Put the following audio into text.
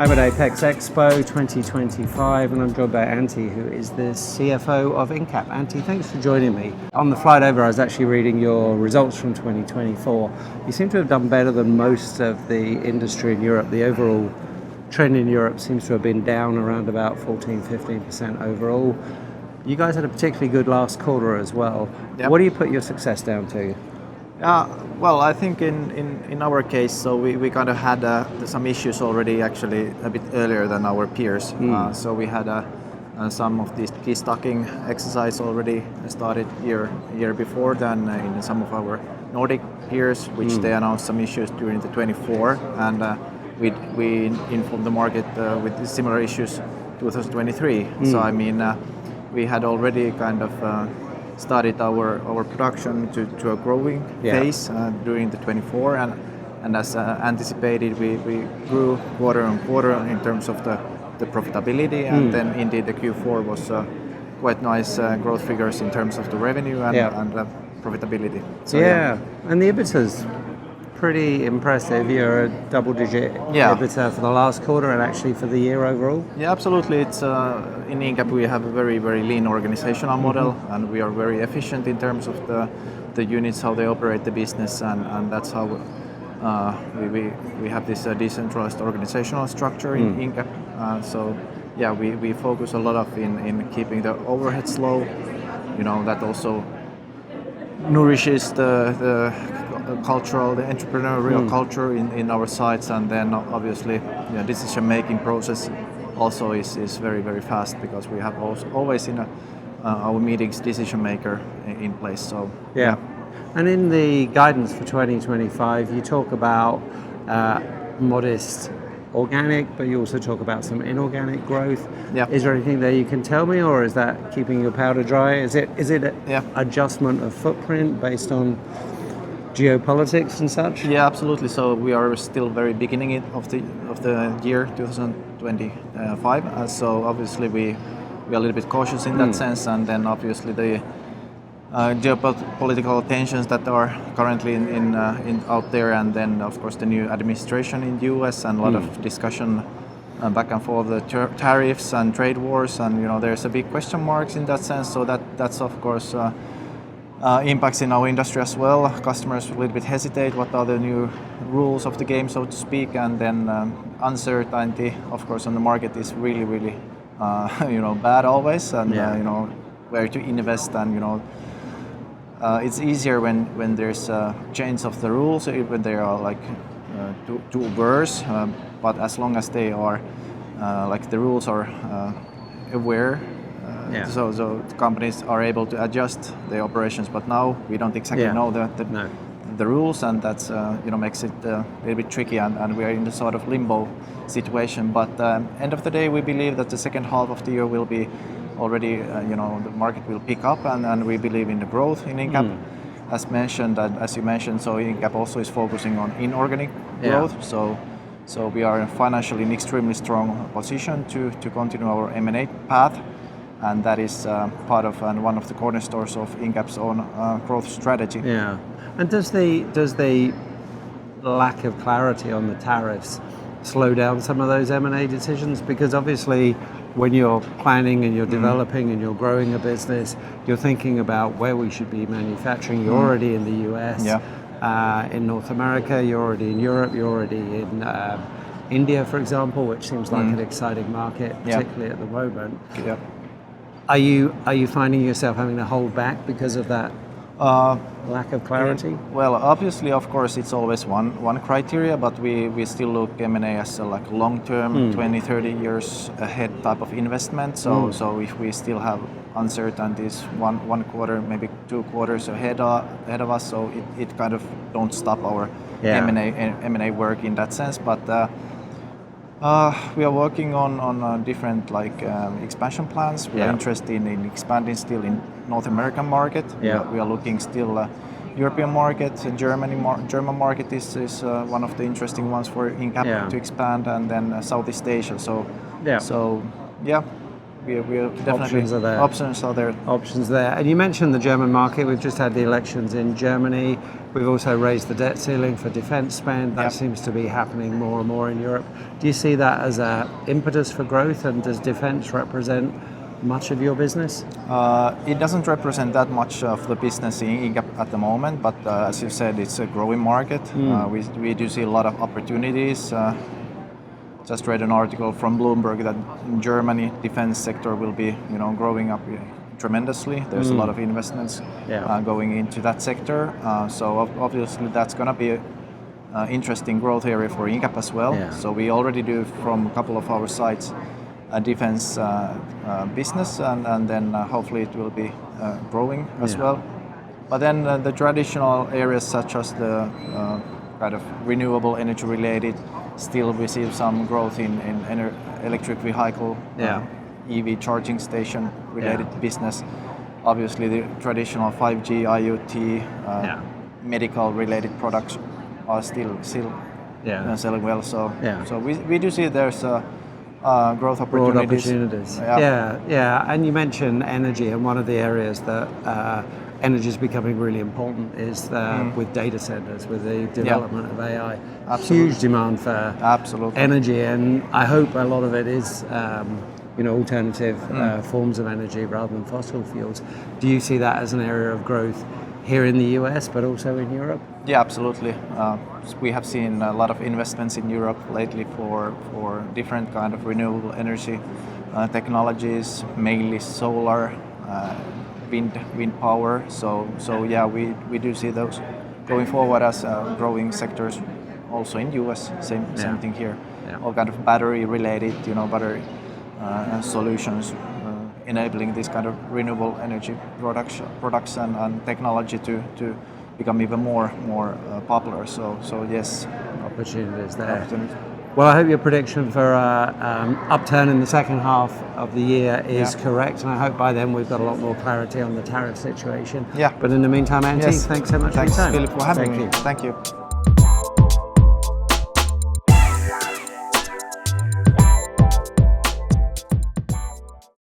I'm at Apex Expo 2025 and I'm joined by Antti, who is the CFO of InCap. Antti, thanks for joining me. On the flight over, I was actually reading your results from 2024. You seem to have done better than most of the industry in Europe. The overall trend in Europe seems to have been down around about 14-15% overall. You guys had a particularly good last quarter as well. Yep. What do you put your success down to? Well, I think in our case, so we kind of had some issues already actually a bit earlier than our peers. So we had some of this key stocking exercise already started year before than in some of our Nordic peers, which they announced some issues during the 24, and we informed the market with similar issues 2023. So I mean, we had already kind of started our production to a growing phase during the 24, and as anticipated, we grew quarter on quarter in terms of the profitability, and then indeed the Q4 was quite nice growth figures in terms of the revenue and profitability. So, and the EBITDA's pretty impressive. You're a double-digit EBITDA for the last quarter and actually for the year overall. Yeah, absolutely. It's in InCap we have a very lean organizational model, and we are very efficient in terms of the units, how they operate the business, and that's how we have this decentralized organizational structure in InCap. So yeah, we focus a lot in keeping the overheads low. You know, that also nourishes the cultural, the entrepreneurial culture in our sites, and then obviously decision-making process also is very fast, because we have always in our meetings decision maker in place. So and in the guidance for 2025, you talk about modest organic, but you also talk about some inorganic growth. Is there anything there you can tell me, or is that keeping your powder dry? Is it an adjustment of footprint based on geopolitics and such? Yeah, absolutely. So we are still very beginning of the year 2025. So obviously we are a little bit cautious in that sense, and then obviously the geopolitical tensions that are currently in out there, and then of course the new administration in the US, and a lot of discussion back and forth, the tariffs and trade wars, and there's a big question marks in that sense. So that's of course impacts in our industry as well. Customers a little bit hesitate what are the new rules of the game, so to speak, and then uncertainty of course on the market is really bad always, and where to invest, and it's easier when there's a change of the rules, when they are like too worse, but as long as they are like the rules are aware. So the companies are able to adjust their operations, but now we don't exactly know the rules, and that's makes it a little bit tricky, and we are in the sort of limbo situation. But end of the day, we believe that the second half of the year will be already the market will pick up, and we believe in the growth in InCap, as mentioned, and as you mentioned. So InCap also is focusing on inorganic growth. So we are financially in extremely strong position to continue our M&A path. And that is part of and one of the cornerstones of InCap's own growth strategy. Yeah. And does the lack of clarity on the tariffs slow down some of those M&A decisions? Because obviously, when you're planning and you're developing and you're growing a business, you're thinking about where we should be manufacturing. You're already in the US, in North America. You're already in Europe. You're already in India, for example, which seems like an exciting market, particularly at the moment. Are you finding yourself having to hold back because of that lack of clarity? Well, obviously, of course, it's always one criteria, but we still look M&A as a like long-term, 20-30 years ahead type of investment. So if we still have uncertainties one quarter, maybe 2 quarters ahead of us, so it kind of don't stop our M&A work in that sense. But we are working on different expansion plans. We are interested in expanding still in North American market. We are looking still European market. German market is one of the interesting ones for InCap to expand, and then Southeast Asia. we're definitely Options are there. Options there. And you mentioned the German market. We've just had the elections in Germany. We've also raised the debt ceiling for defense spend. That seems to be happening more and more in Europe. Do you see that as an impetus for growth, and does defense represent much of your business? It doesn't represent that much of the business in InCap at the moment, but as you said, it's a growing market. We do see a lot of opportunities. Just read an article from Bloomberg that in Germany, defense sector will be, growing up tremendously. There's a lot of investments going into that sector. So obviously that's going to be an interesting growth area for InCap as well. Yeah. So we already do from a couple of our sites a defense business, and then hopefully it will be growing as well. But then the traditional areas such as the kind of renewable energy related, still we see some growth in electric vehicle, EV charging station related business. Obviously the traditional 5G, IoT, medical related products are still selling well. So we do see there's growth opportunities. Broad opportunities. And you mentioned energy, and one of the areas that energy is becoming really important is with data centers, with the development of AI. Huge demand for energy, and I hope a lot of it is alternative forms of energy rather than fossil fuels. Do you see that as an area of growth here in the US, but also in Europe? Yeah, absolutely. We have seen a lot of investments in Europe lately for different kind of renewable energy technologies, mainly solar, wind power. So we do see those going forward as growing sectors also in US. Same thing here. All kind of battery related, battery solutions enabling this kind of renewable energy products and technology to become even more popular. So yes, opportunities there. Well, I hope your prediction for upturn in the second half of the year is correct, and I hope by then we've got a lot more clarity on the tariff situation. Yeah. But in the meantime, Antti, thanks so much for your time. Thanks, Philip, for having me. Thank you. Thank you.